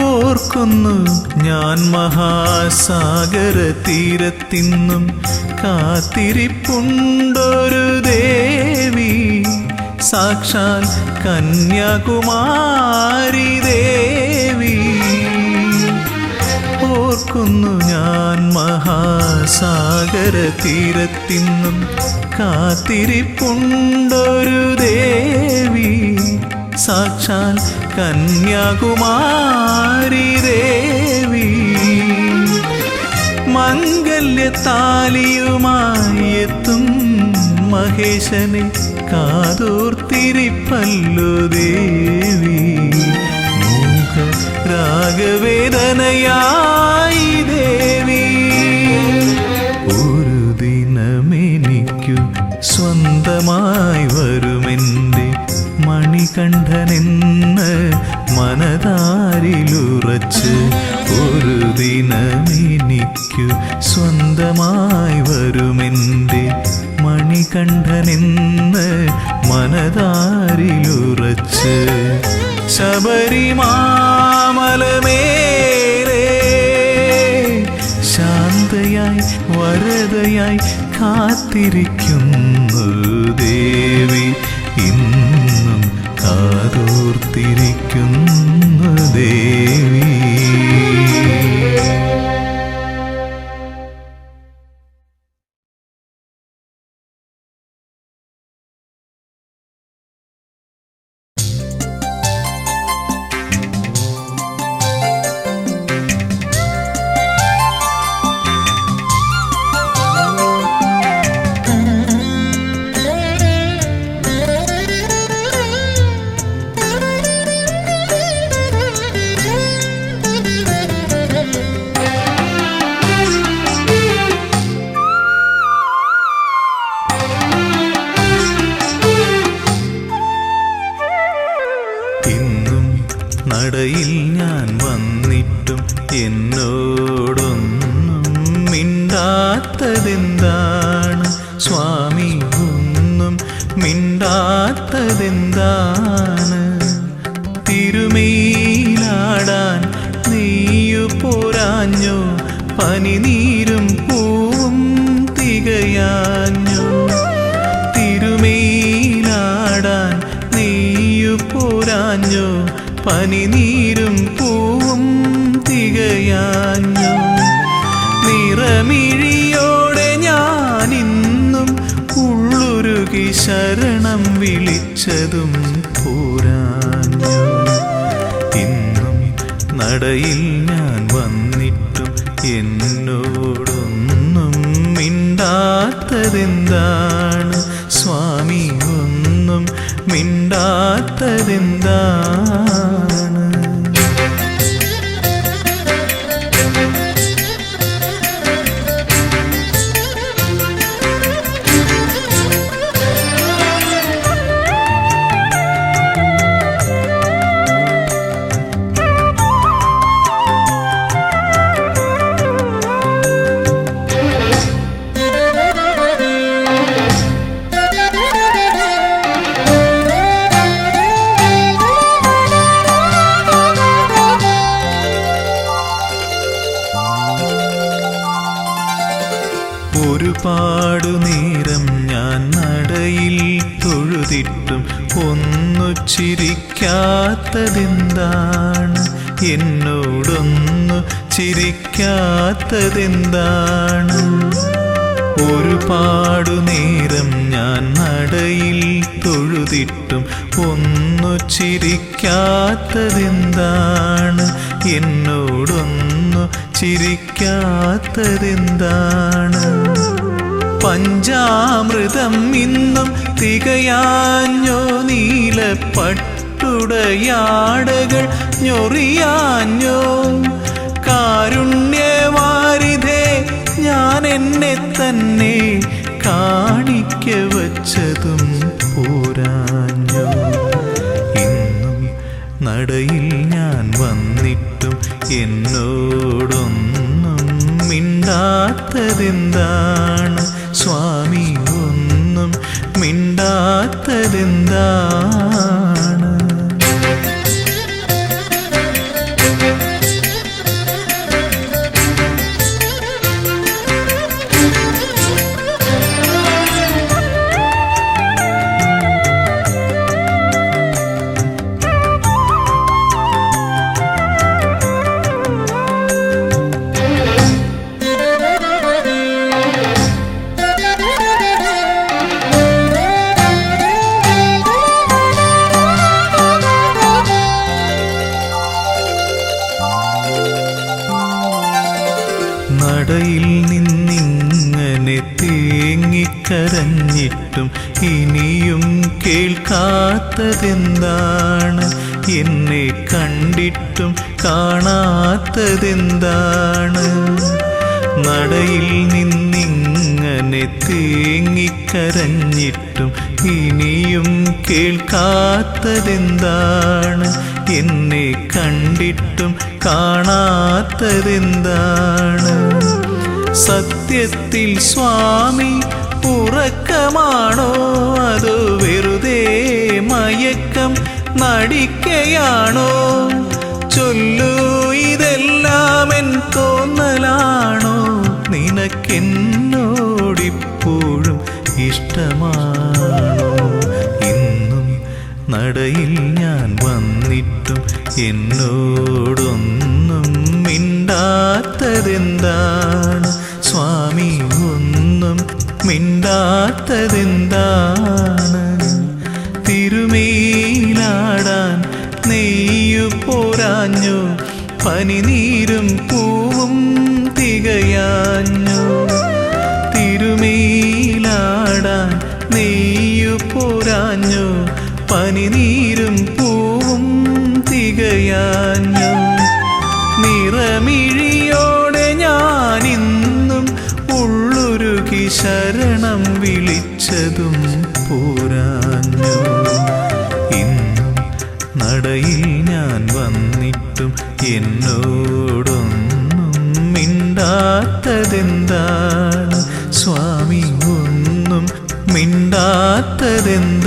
ഓർക്കുന്നു ഞാൻ മഹാസാഗര തീരത്തിന്നും കാത്തിരിപ്പുണ്ടൊരു ദേവി സാക്ഷാൽ കന്യാകുമാരി ദേവി. ഓർക്കുന്നു ഞാൻ മഹാസാഗര തീരത്തിന്നും കാത്തിരിപ്പുണ്ടൊരു ദേവി, സാക്ഷാൽ കന്യാകുമാരി ദേവി. മംഗല്യത്താലിയുമായി എത്തും മഹേശനെ കാതോർത്തിരിപ്പല്ലോ ദേവി. മൂക രാഗവേദനയായി ദേവി. ഒരു ദിനമെനിക്കു സ്വന്തമായി വരുമെൻ്റെ മണികണ്ഠനെന്ന് മനതാരിലുറച്ച്. ഒരു ദിനമെനിക്കു സ്വന്തമായി വരുമെൻ്റെ മണികണ്ഠനെന്ന് മനതാരിലുറച്ച്. ശബരിമാമലമേലേ ശാന്തയായി വരദയായി കാത്തിരിക്കുന്നു ദേവി. ഇന്നും കാതോർത്തിരിക്കുന്നു ദേവി. നടയിൽ ഞാൻ വന്നിട്ടും എന്നോടൊന്നും മിണ്ടാത്തതെന്താണ് സ്വാമി? ഒന്നും മിണ്ടാത്തതെന്താണ്? തിരുമേലാടാൻ നെയ്യു പോരാഞ്ഞോ? പനിനീരും പൂവും തികയാഞ്ഞോ? തിരുമേലാടാൻ നെയ്യു പോരാഞ്ഞോ? പനിനീരും പൂവും തികയാഞ്ഞോ? നിറമിഴിയോടെ ഞാനിന്നും ഉള്ളുരുകി ശരണം വിളിച്ചതും പോരാഞ്ഞോ? ഇന്നും നടയിൽ ഞാൻ വന്നിട്ടും എന്നോടൊന്നും മിണ്ടാത്തതെന്താണ് സ്വാമി? ഒന്നും മിണ്ടാത്തതെന്താണ്? ഒരുപാടു നേരം ഞാൻ നടയിൽ തൊഴുതിട്ടും ഒന്നു ചിരിക്കാത്തതെന്താണ്? എന്നോടൊന്നു ചിരിക്കാത്തതെന്താണ്? ഒരുപാടു നേരം ഞാൻ നടയിൽ തൊഴുതിട്ടും ഒന്നു ചിരിക്കാത്തതെന്താണ്? എന്നോടൊന്നു ചിരിക്കാത്തതെന്താണ്? പഞ്ചാമൃതം ഇന്നും തികയാഞ്ഞോ? നീലപ്പട്ടുടയാടകൾ ഞൊറിയാഞ്ഞോ? കാരുണ്യവാരിധേ ഞാൻ എന്നെ തന്നെ കാണിക്ക വച്ചതും പോരാഞ്ഞോ? ഇന്നും നടയിൽ ഞാൻ വന്നിട്ടും എന്നോടൊന്നും മിണ്ടാത്തതെന്താണ് സ്വാമി? ഒന്നും മിണ്ടാത്തതെന്താണ്? കണ്ടിട്ടും ഇനിയും കേൾക്കാത്തതെന്താണ്? എന്നെ കണ്ടിട്ടും കാണാത്തതെന്താണ്? നടയിൽ നിന്നിങ്ങനെ തേങ്ങിക്കരഞ്ഞിട്ടും ഇനിയും കേൾക്കാത്തതെന്താണ്? എന്നെ കണ്ടിട്ടും കാണാത്തതെന്താണ്? സത്യത്തിൽ സ്വാമി ഉറക്കമാണോ അതോ വെറുതെ മയക്കം നടിക്കയാണോ? ചൊല്ലൂ, ഇതെല്ലാം എൻ തോന്നലാണോ? നിനക്കെന്നോടിപ്പോഴും ഇഷ്ടമാണോ? ഇന്നും നടയിൽ ഞാൻ വന്നിട്ടും എന്നോടൊന്നും മിണ്ടാത്തതെന്താണ്? സ്വാമി ഒന്നും മിണ്ടാത്തതെന്താണ്? തിരുമേലാടാൻ നെയ്യു പോരാഞ്ഞു, പനിനീരും പൂവും തികയാഞ്ഞു. തിരുമേലാടാൻ നെയ്യു പോരാഞ്ഞു, പനിനീരും പൂവും തികയാഞ്ഞു. നിറമിഴിയോടെ ഞാനിന്നും ഉള്ളുരുകി ശരണം വിളിച്ചതും പോരാഞ്ഞു. ഇന്നും നടയിൽ ഞാൻ വന്നിട്ടും എന്നോടൊന്നും മിണ്ടാത്തതെന്താണ്? സ്വാമി ഒന്നും മിണ്ടാത്തതെന്താണ്?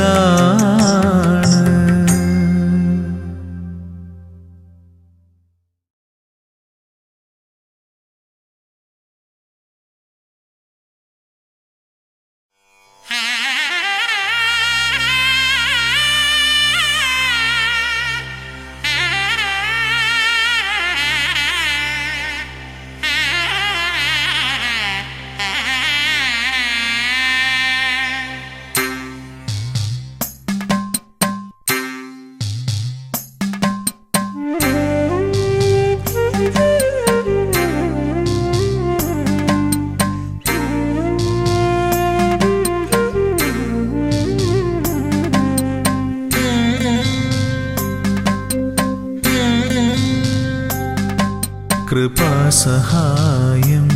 കൃപാസഹായം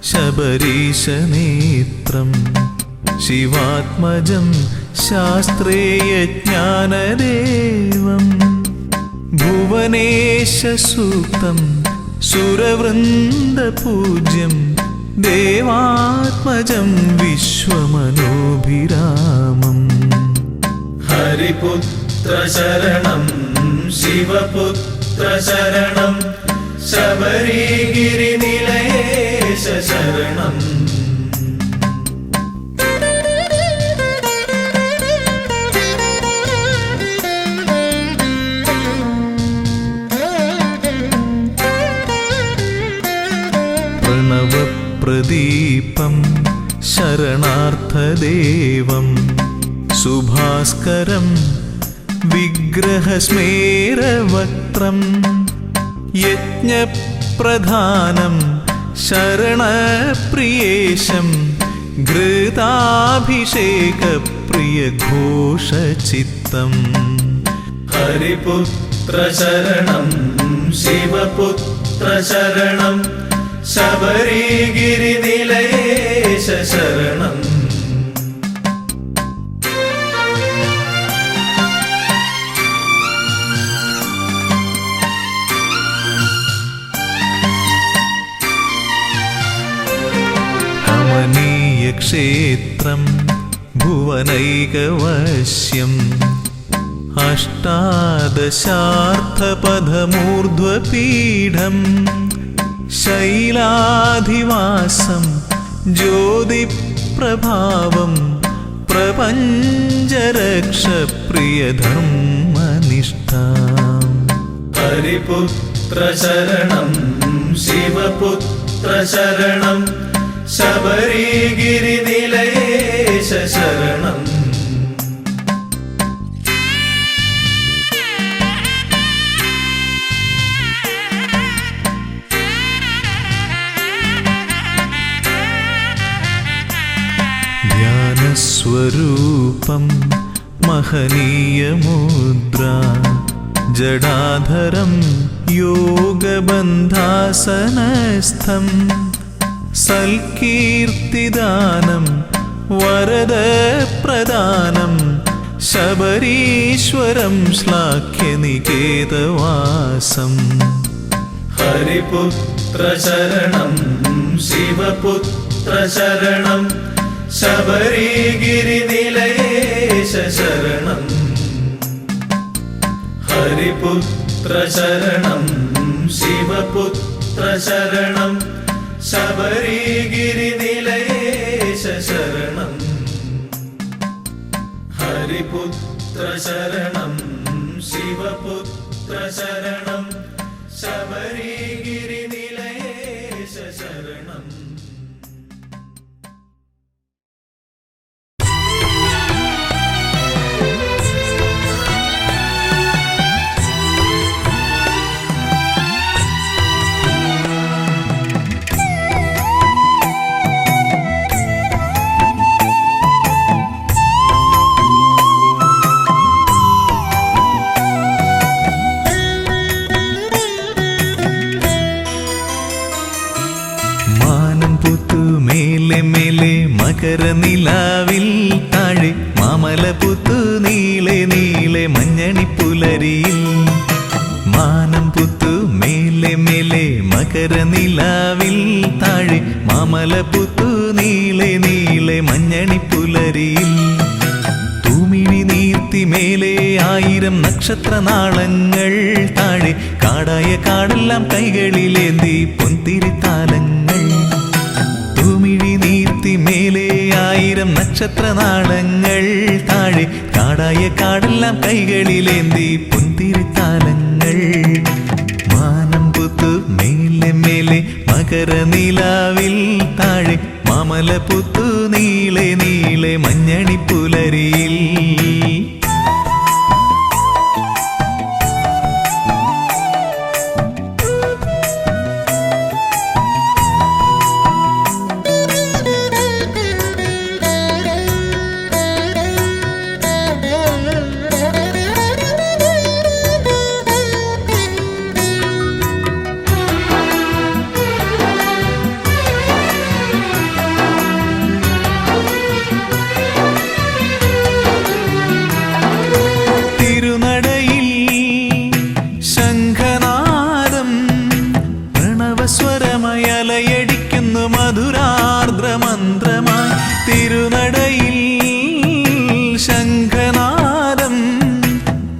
ശബരീശനേത്രം ശിവാത്മജം ശാസ്ത്രേയജ്ഞാനദേവം ഭുവനേശസൂക്തം സുരവൃന്ദപൂജ്യം ദേവാത്മജം വിശ്വമനോഭിരാമം. ഹരിപുത്ര ശരണം ശിവപുത്ര ശരണം ശബരിഗിരിനിലയേശ ശരണം. പ്രണവപ്രദീപം ശരണാർത്ഥദേവം സുഭാസ്കരം വിഗ്രഹസ്മേരവക്ത്രം യജ്ഞപ്രധാനം ശരണപ്രിയേശം ഘൃതാഭിഷേകപ്രിയഘോഷചിത്തം. ഹരിപുത്ര ശരണം ശിവപുത്ര ശരണം ശബരിഗിരിനിലയേശ ശരണം. ക്ഷേത്രം ഭുവനൈകവശ്യം അഷ്ടാദശാർത്ഥപഥമൂർധ്വപീഠം ശൈലാധിവാസം ജ്യോതിപ്രഭാവം പ്രപഞ്ചരക്ഷപ്രിയധർമ്മനിഷ്ഠാം. ഹരിപുത്ര ശരണം ശിവപുത്ര ശരണം ശബരിഗിരിനിലയേശ ശരണം. ധ്യാനസ്വരൂപ സ്വരൂപം മഹനീയമുദ്ര ജടാധരം യോഗബന്ധാസനസ്ഥം സൽകീർത്തിദാനം വരദപ്രദാനം ശബരീശ്വരം ശ്ലാഘ്യനികേതവാസം ഹരിപുത്ര ശരണം ശിവപുത്ര ശരണം ശബരിഗിരിനിലയേശ ശരണം ഹരിപുത്ര ശരണം ശിവപുത്ര ശരണം ശബരിഗിരിനിലയേശ ശരണം ഹരിപുത്ര ശരണം ശിവപുത്ര ശരണം ശബരിഗിരിനിലയേശ ശരണം. മകരനിലാവിൽ താഴെ മാമലപുത്തു നീളെ നീളെ മഞ്ഞണിപ്പുലരിയിൽ മാനം പുത്തു മേലെ മേലെ മകരനിലാവിൽ താഴെ മാമലപുത്തു നീളെ നീളെ മഞ്ഞണിപ്പുലരിയിൽ തൂമിഴി നീർത്തി മേലെ 1000 നക്ഷത്രനാളങ്ങൾ താഴെ കാടായ കാടെല്ലാം കൈകളിലേന്തി പൊൻതിരിത്താലങ്ങൾ തൂമിഴി നീർത്തി മേലെ 1000 നക്ഷത്രനാളങ്ങൾ താഴെ കാടായ കാടെല്ലാം കൈകളിലേന്തി പൊൻതിരിത്താലങ്ങൾ മാനം പുത്തു മേലെ മേലെ മകരനിലാവിൽ താഴെ മാമലപുത്തു നീളെ നീളെ മഞ്ഞണിപ്പുലരിയിൽ സ്വരമയലയടിക്കുന്നു മധുരാർദ്രമന്ത്രമായി തിരുനടയിൽ ശംഖനാദം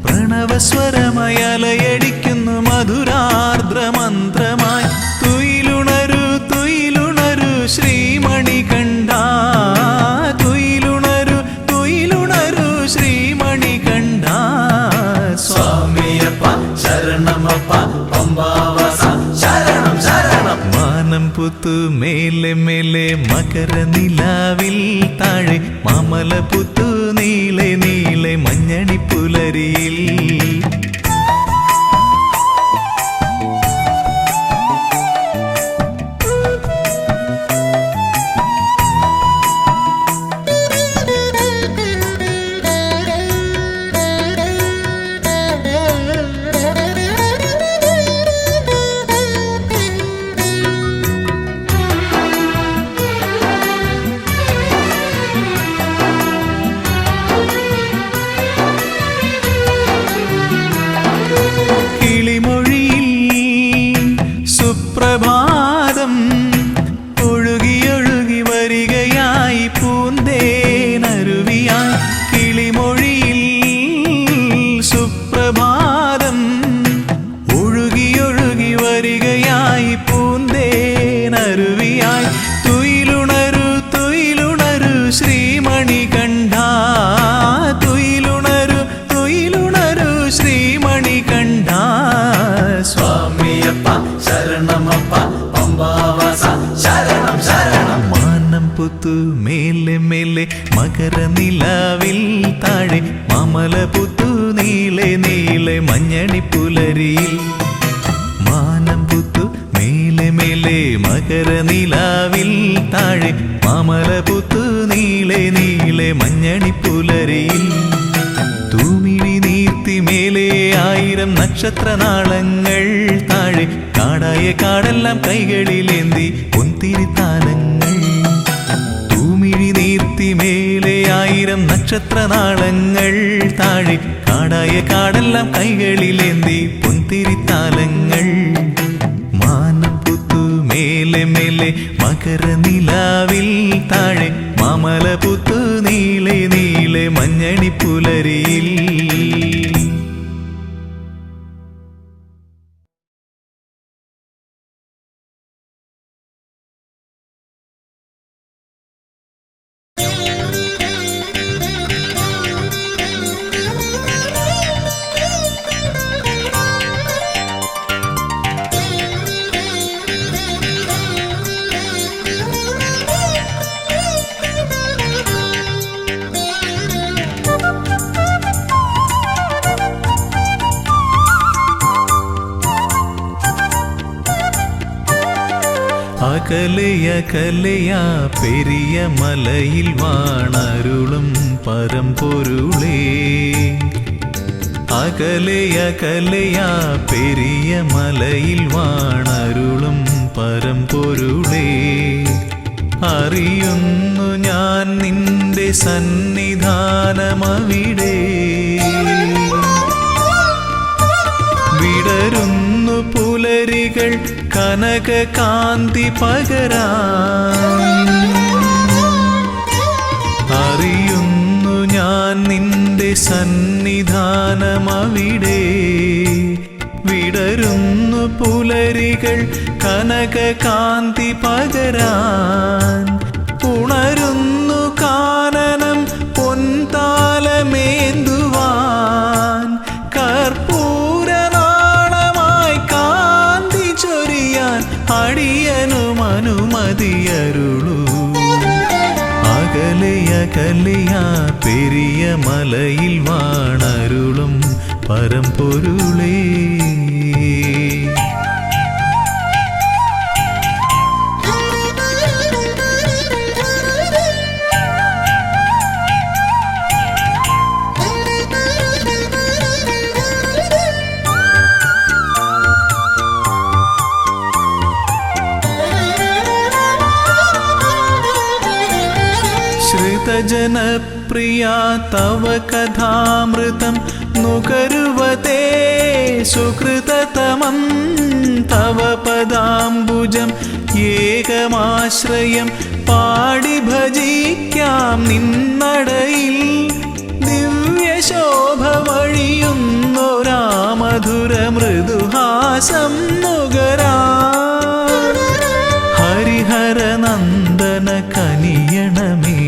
പ്രണവസ്വരമയലയടിക്കുന്നു മധുരാർദ്രമന്ത്രമായി തുയിലുണരു തുയിലുണരു ശ്രീമണികണ്ഠ തുയിലുണരു തുയിലുണരു ശ്രീമണികണ്ഠ സ്വാമിയപ്പ ശരണമപ്പ പമ്പാവാസ ശരണം ശരണം മാനം പുത്തു മേലെ മേലെ മകരനിലാവിൽ താഴെ മാമലപുത്തു നീളെ നീളെ മഞ്ഞണിപ്പുലരിയിൽ സുപ്രഭാതം ഒഴുകിയൊഴുകി വരികയായി പൂന്തേനരുവിയായി കിളിമൊഴിയിൽ സുപ്രഭാതം ഒഴുകിയൊഴുകി വരികയായി പൂന്തേനരുവിയായി തുയിലുണരു തുയിലുണരു ശ്രീമണികണ്ഠ തുയിലുണരു തുയിലുണരു ശ്രീമണികണ്ഠ സ്വാമിയപ്പ ശരണമപ്പ പമ്പാവാസ ശരണം ശരണം മാനം പുത്തു മേലെ മേലെ മകരനിലാവിൽ താഴെ മാമലപുത്തു നീളെ നീളെ മഞ്ഞണിപ്പുലരിയിൽ മാനം പുത്തു മേലെ മേലെ മകരനിലാവിൽ താഴെ മാമലപുത്തു നീളെ നീളെ മഞ്ഞണിപ്പുലരിയിൽ തൂമിഴി നീർത്തി മേലെ 1000 നക്ഷത്രനാളങ്ങൾ താഴെ കാടായ കാടെല്ലാം കൈകളിലേന്തി പൊൻതിരിത്താലങ്ങൾ തൂമിഴി നീർത്തി മേലെ 1000 നക്ഷത്രനാളങ്ങൾ താഴെ കാടായ കാടെല്ലാം കൈകളിലേന്തി പൊൻതിരിത്താലങ്ങൾ മാനം പുത്തു മേലെ മേലെ മകരനിലാവിൽ താഴെ മാമലപുത്തു നീളെ നീളെ മഞ്ഞണിപ്പുലരിയിൽ അകലയകലയാ പെരിയ മലയിൽ വാണരുളും പരമ്പൊരുളേ അകലയകലയാ പെരിയ മലയിൽ വാണരുളും പരമ്പൊരുളേ അറിയുന്നു ഞാൻ നിന്റെ സന്നിധാനമവിടെ വിടരുന്നു പുലരികൾ കനകകാന്തി പകരാൻ അറിയുന്നു ഞാൻ നിന്റെ സന്നിധാനമവിടെ വിടരുന്നു പുലരികൾ കനകകാന്തി പകരാൻ ഉണരുന്നു കാനനം പൊൻതാലമേന്തുവാൻ കർപ്പൂരനാളമായി കാന്തി ചൊരിയാൻ അടിയനും അനുമതിയരുളൂ അകലയകലയാ പെരിയ മലയിൽ വാണരുളും പരമ്പൊരുളേ श्रुतजनप्रिया तव कथामृतं नुकरुवते सुकृततमं तव पदाम्बुजं ഏകമാശ്രയം പാടി ഭജിക്കാം നിന്നടയിൽ ദിവ്യശോഭ വഴിയുന്നൊരാ മധുര മൃദുഹാസം നുകരാ ഹരിഹരനന്ദന കനിയണമേ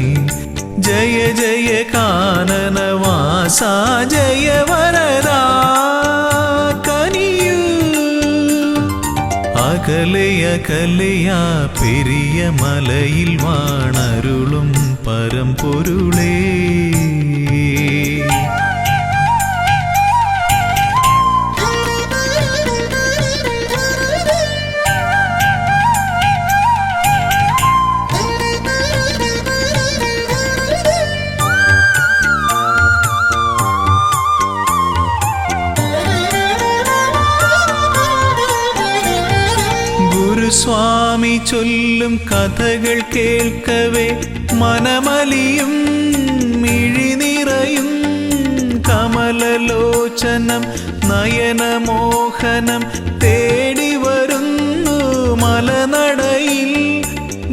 ജയ ജയ കാനനവാസ ജയ വരദാ കനിയൂ അകലയകലയാ പെരിയ മലയിൽ വാണരുളും പരമ്പൊരുളേ സ്വാമി ചൊല്ലും കഥകൾ കേൾക്കവേ മനമലിയും മിഴിനിറയും കമലലോചനം നയനമോഹനം തേടി വരുന്നു മലനടയിൽ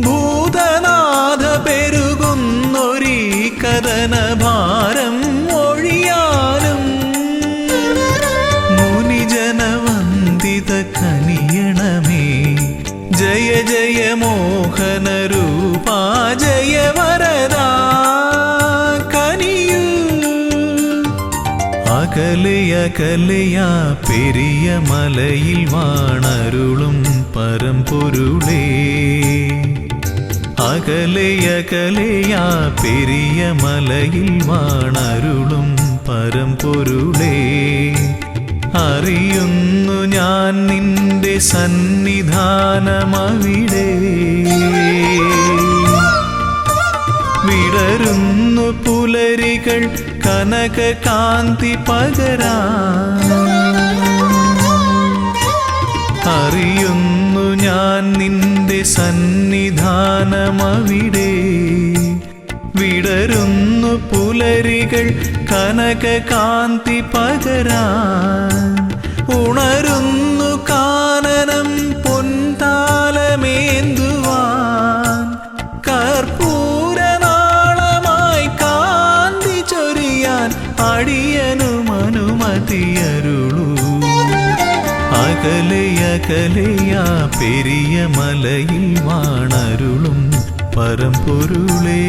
ഭൂതനാഥ പെരുകുന്നൊരീ കഥനഭാരം ഒഴിയാനും മുനിജനവന്ദിത കനിയണമേ ജയ ജയ മോഹന രൂപാ ജയ വരദാ കനിയൂ അകലയകലയാ പെരിയ മലയിൽ വാണരുളും പരമ്പൊരുളേ അകലയകലയാ പെരിയ മലയിൽ വാണരുളും പരമ്പൊരുളേ അറിയുന്നു ഞാൻ നിന്റെ സന്നിധാനമവിടെ വിടരുന്നു പുലരികൾ കനക കാന്തി പകരാൻ അറിയുന്നു ഞാൻ നിന്റെ സന്നിധാനമവിടെ വിടരുന്നു പുലരികൾ കനക കാന്തി പകരാൻ ഉണരുന്നു കാനനം പൊൻതാലമേന്തുവാൻ കർപ്പൂരനാളമായി കാന്തി ചൊരിയാൻ അടിയനും അനുമതിയരുളൂ അകലെയകലെയാ പെരിയ മലയിൽ വാണരുളും പരമ്പൊരുളേ